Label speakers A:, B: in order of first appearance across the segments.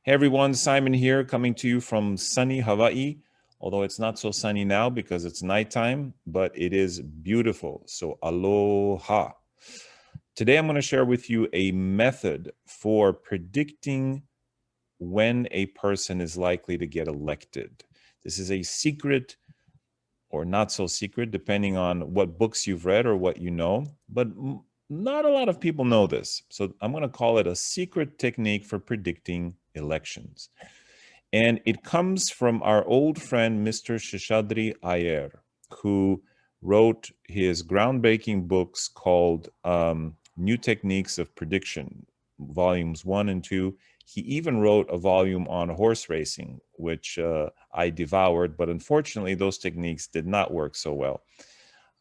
A: Hey everyone, Simon here, coming to you from sunny Hawaii, although it's not so sunny now because it's nighttime, but it is beautiful. So aloha. Today I'm going to share with you a method for predicting when a person is likely to get elected. This is a secret or not so secret, depending on what books you've read or what you know, but not a lot of people know this. So I'm going to call it a secret technique for predicting elections. And it comes from our old friend, Mr. Sheshadri Iyer, who wrote his groundbreaking books called New Techniques of Prediction, volumes 1 and 2. He even wrote a volume on horse racing, which I devoured, but unfortunately, those techniques did not work so well.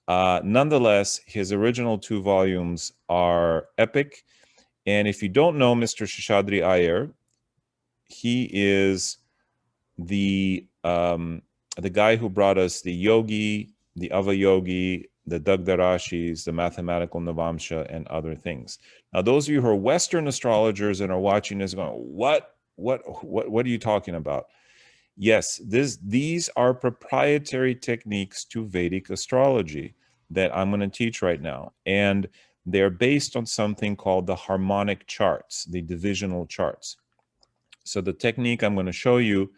A: Nonetheless, his original 2 volumes are epic. And if you don't know Mr. Sheshadri Iyer, he is the guy who brought us the yogi, the avayogi, the Dagdarashis, the mathematical Navamsha, and other things. Now, those of you who are Western astrologers and are watching this going, what are you talking about? Yes, these are proprietary techniques to Vedic astrology that I'm going to teach right now. And they're based on something called the harmonic charts, the divisional charts. So the technique I'm going to show you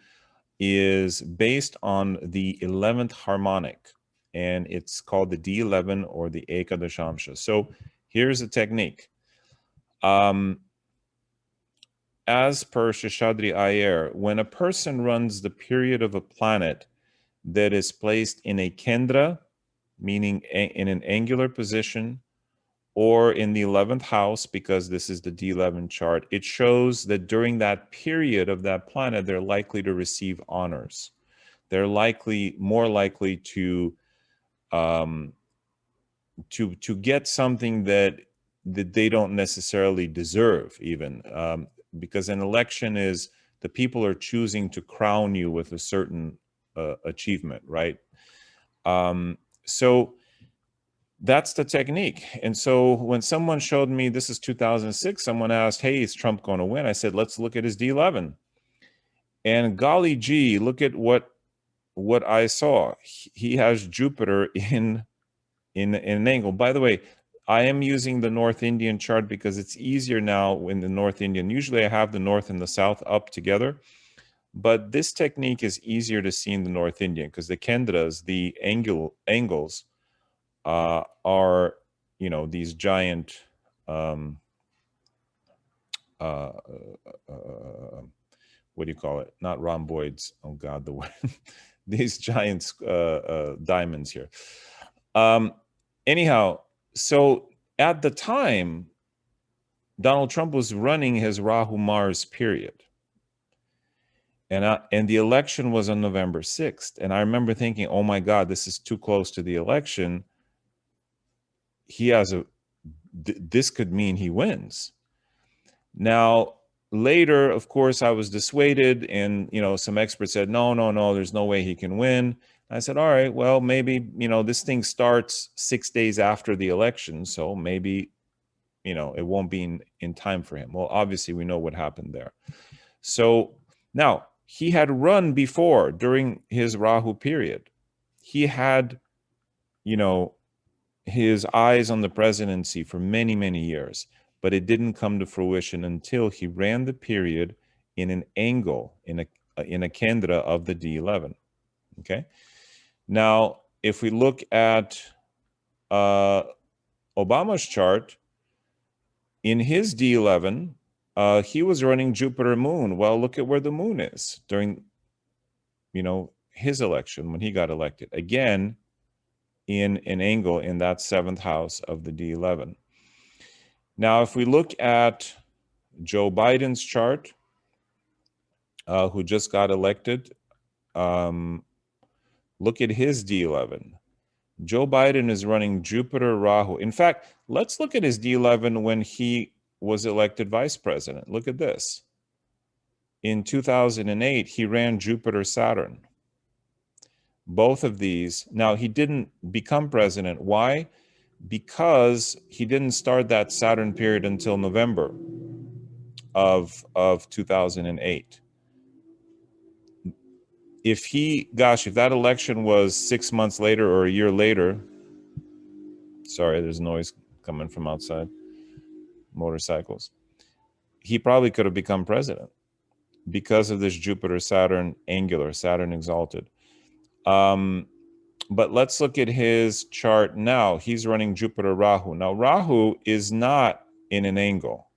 A: is based on the 11th harmonic, and it's called the D11 or the Ekadashamsha. So here's the technique. As per Sheshadri Iyer, when a person runs the period of a planet that is placed in a kendra, meaning in an angular position, or in the 11th house, because this is the D11 chart, it shows that during that period of that planet, they're likely to receive honors. They're more likely to get something that they don't necessarily deserve, even because an election is the people are choosing to crown you with a certain achievement, right? So that's the technique. And so when someone showed me, this is 2006, someone asked, hey, is Trump going to win? I said, let's look at his D11. And golly gee, look at what I saw. He has Jupiter in an angle. By the way, I am using the North Indian chart because it's easier now in the North Indian. Usually I have the North and the South up together, but this technique is easier to see in the North Indian because the kendras, the angles, are, these giant what do you call it? Not rhomboids. Oh God, the word. These giant diamonds here. Anyhow, so at the time, Donald Trump was running his Rahu Mars period. And the election was on November 6th. And I remember thinking, oh my God, this is too close to the election. This could mean he wins. Now, later, of course, I was dissuaded, and some experts said, no, there's no way he can win. I said, all right, well, maybe this thing starts 6 days after the election, so maybe it won't be in time for him. Well, obviously, we know what happened there. So now he had run before during his Rahu period. He had his eyes on the presidency for many, many years, but it didn't come to fruition until he ran the period in an angle, in a kendra of the D11. Okay. Now, if we look at Obama's chart, in his D11, he was running Jupiter Moon. Well, look at where the moon is during, his election when he got elected. Again, in an angle in that 7th house of the D11. Now, if we look at Joe Biden's chart, who just got elected, look at his D11. Joe Biden is running Jupiter Rahu. In fact, let's look at his D11 when he was elected vice president. Look at this. In 2008, he ran Jupiter Saturn. Both of these. Now, he didn't become president. Why? Because he didn't start that Saturn period until November. of 2008. If that election was 6 months later or a year later, sorry, there's noise coming from outside, motorcycles, he probably could have become president because of this Jupiter-Saturn angular, Saturn exalted. But let's look at his chart now. He's running Jupiter Rahu. Now, Rahu is not in an angle.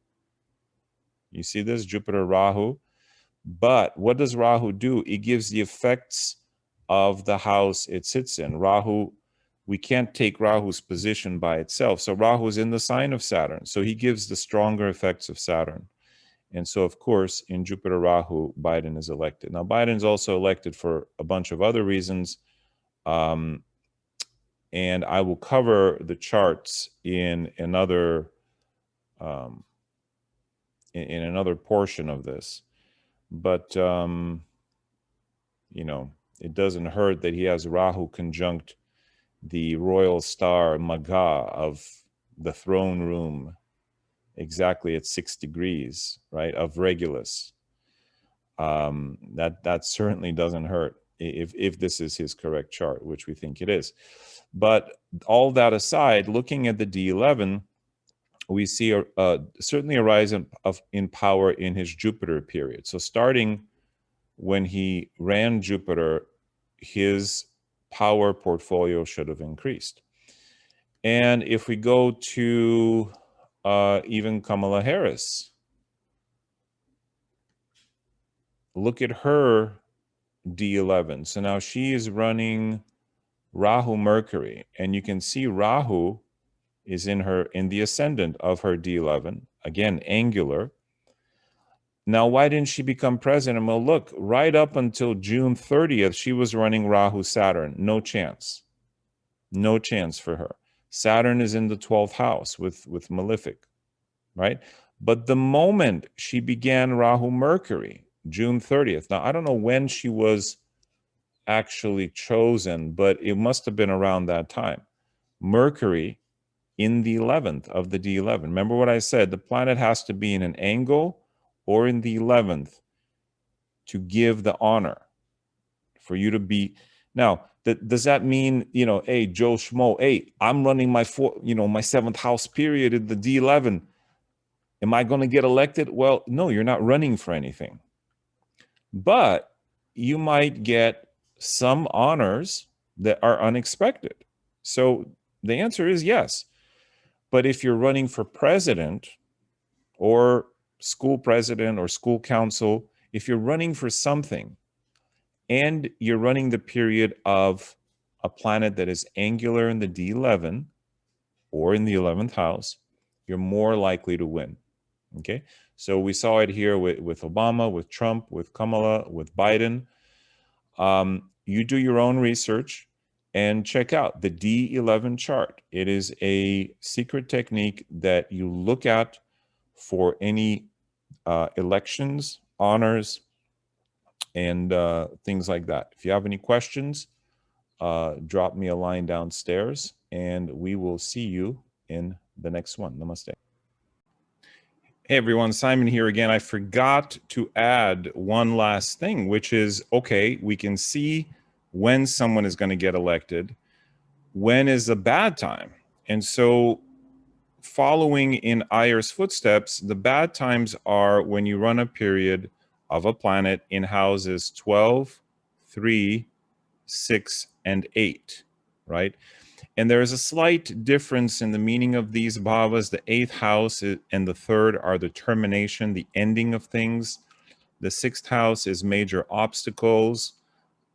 A: You see this, Jupiter Rahu? But what does Rahu do? It gives the effects of the house it sits in. Rahu, we can't take Rahu's position by itself. So Rahu is in the sign of Saturn. So he gives the stronger effects of Saturn. And so, of course, in Jupiter Rahu, Biden is elected. Now, Biden's also elected for a bunch of other reasons. And I will cover the charts in another portion of this. But, you know, it doesn't hurt that he has Rahu conjunct the royal star Magha of the throne room, exactly at 6 degrees, right, of Regulus. That certainly doesn't hurt if this is his correct chart, which we think it is. But all that aside, looking at the D11, we see certainly a rise in power in his Jupiter period. So starting when he ran Jupiter, his power portfolio should have increased. And if we go to even Kamala Harris, look at her D11. So now she is running Rahu Mercury, and you can see Rahu is in the ascendant of her D11, again, angular. Now, why didn't she become president? Well, look, right up until June 30th, she was running Rahu Saturn. No chance. No chance for her. Saturn is in the 12th house with Malefic, right? But the moment she began Rahu Mercury, June 30th, now I don't know when she was actually chosen, but it must have been around that time. Mercury in the 11th of the D11. Remember what I said, the planet has to be in an angle or in the 11th to give the honor for you to be. Now, does that mean, you know, hey, Joe Schmo, hey, I'm running my 7th house period in the D11. Am I going to get elected? Well, no, you're not running for anything. But you might get some honors that are unexpected. So the answer is yes. But if you're running for president or school president or school council, if you're running for something and you're running the period of a planet that is angular in the D11 or in the 11th house, you're more likely to win. Okay, so we saw it here with Obama, with Trump, with Kamala, with Biden. You do your own research and check out the D11 chart. It is a secret technique that you look at for any elections, honors, and things like that. If you have any questions, drop me a line downstairs, and we will see you in the next one. Namaste. Hey everyone, Simon here again. I forgot to add one last thing, which is, okay, we can see when someone is going to get elected, when is a bad time. And so following in Iyer's footsteps, the bad times are when you run a period of a planet in houses 12, 3, 6, and 8, right? And there is a slight difference in the meaning of these bhavas. The 8th house and the 3rd are the termination, the ending of things. The 6th house is major obstacles.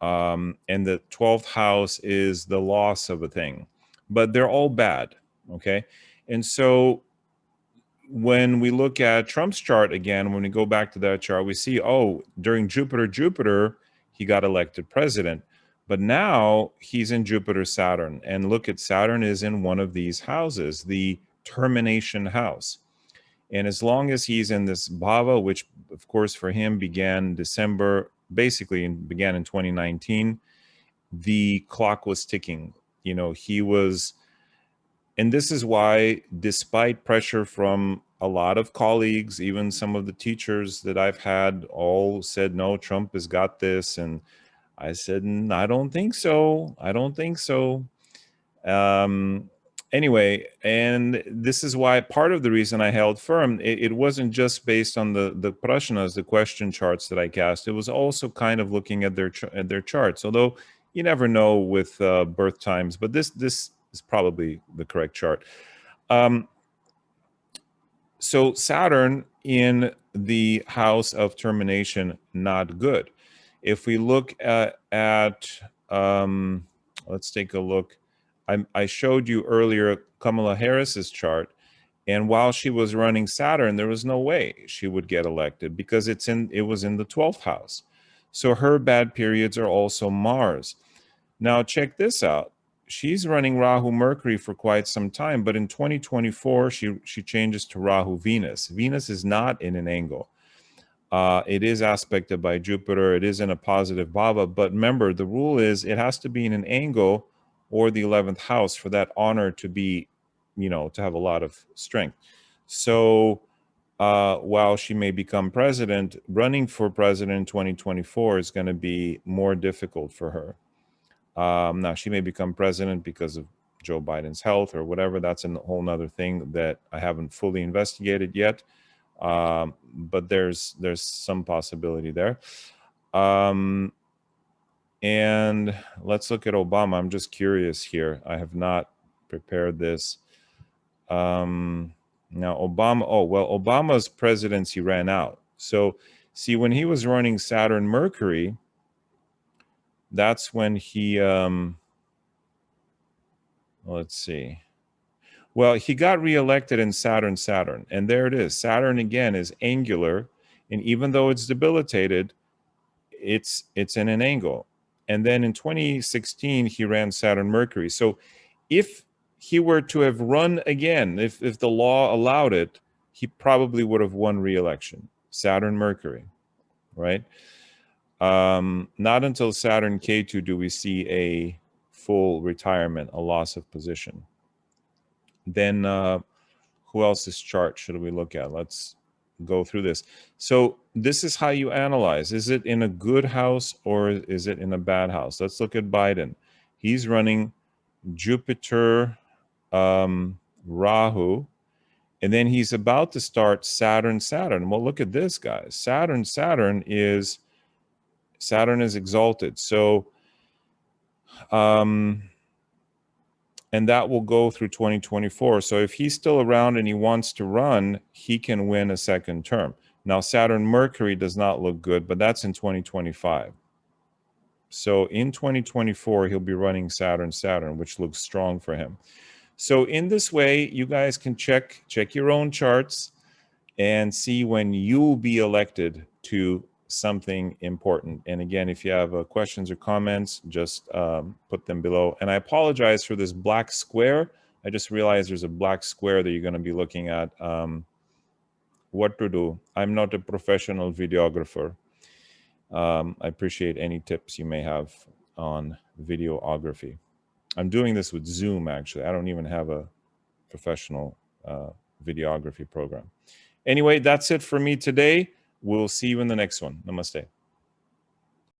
A: And the 12th house is the loss of a thing. But they're all bad, okay? And so when we look at Trump's chart again, when we go back to that chart, we see, oh, during Jupiter, he got elected president. But now he's in Jupiter Saturn, and look at Saturn is in one of these houses, the termination house. And as long as he's in this bhava, which of course for him began basically began in 2019, the clock was ticking. You know, he was, and this is why, despite pressure from a lot of colleagues, even some of the teachers that I've had, all said, no, Trump has got this. And I said, I don't think so. I don't think so. Anyway, and this is why part of the reason I held firm, it wasn't just based on the prashnas, the question charts that I cast. It was also kind of looking at their charts, although you never know with birth times, but this is probably the correct chart. So Saturn in the house of termination, not good. If we look at let's take a look. I showed you earlier Kamala Harris's chart, and while she was running Saturn, there was no way she would get elected because it was in the 12th house. So her bad periods are also Mars. Now check this out. She's running Rahu Mercury for quite some time, but in 2024 she changes to Rahu Venus. Venus is not in an angle. It is aspected by Jupiter. It is in a positive bhava, but remember the rule is it has to be in an angle or the 11th house for that honor to be, to have a lot of strength. So while she may become president, running for president in 2024 is going to be more difficult for her. Now, she may become president because of Joe Biden's health or whatever. That's a whole nother thing that I haven't fully investigated yet. But there's some possibility there. And let's look at Obama. I'm just curious here. I have not prepared this. Now, Obama, Obama's presidency ran out. So, see, when he was running Saturn Mercury, that's when he, let's see. Well, he got reelected in Saturn, and there it is. Saturn again is angular, and even though it's debilitated, it's in an angle. And then in 2016, he ran Saturn Mercury. So if he were to have run again, if the law allowed it, he probably would have won re-election. Saturn Mercury, right? Not until Saturn K2 do we see a full retirement, a loss of position. Then who else's chart should we look at? Let's go through this. So this is how you analyze. Is it in a good house or is it in a bad house? Let's look at Biden. He's running Jupiter, Rahu, and then he's about to start Saturn. Well, look at this, guys. Saturn is exalted. So and that will go through 2024. So if he's still around and he wants to run, he can win a second term. Now, Saturn Mercury does not look good, but that's in 2025. So in 2024, he'll be running Saturn, which looks strong for him. So in this way, you guys can check your own charts and see when you'll be elected to something important. And again, if you have questions or comments, just put them below. And I apologize for this black square. I just realized there's a black square that you're going to be looking at. What to do? I'm not a professional videographer. I appreciate any tips you may have on videography. I'm doing this with Zoom, actually. I don't even have a professional videography program. Anyway, that's it for me today. We'll see you in the next one. Namaste.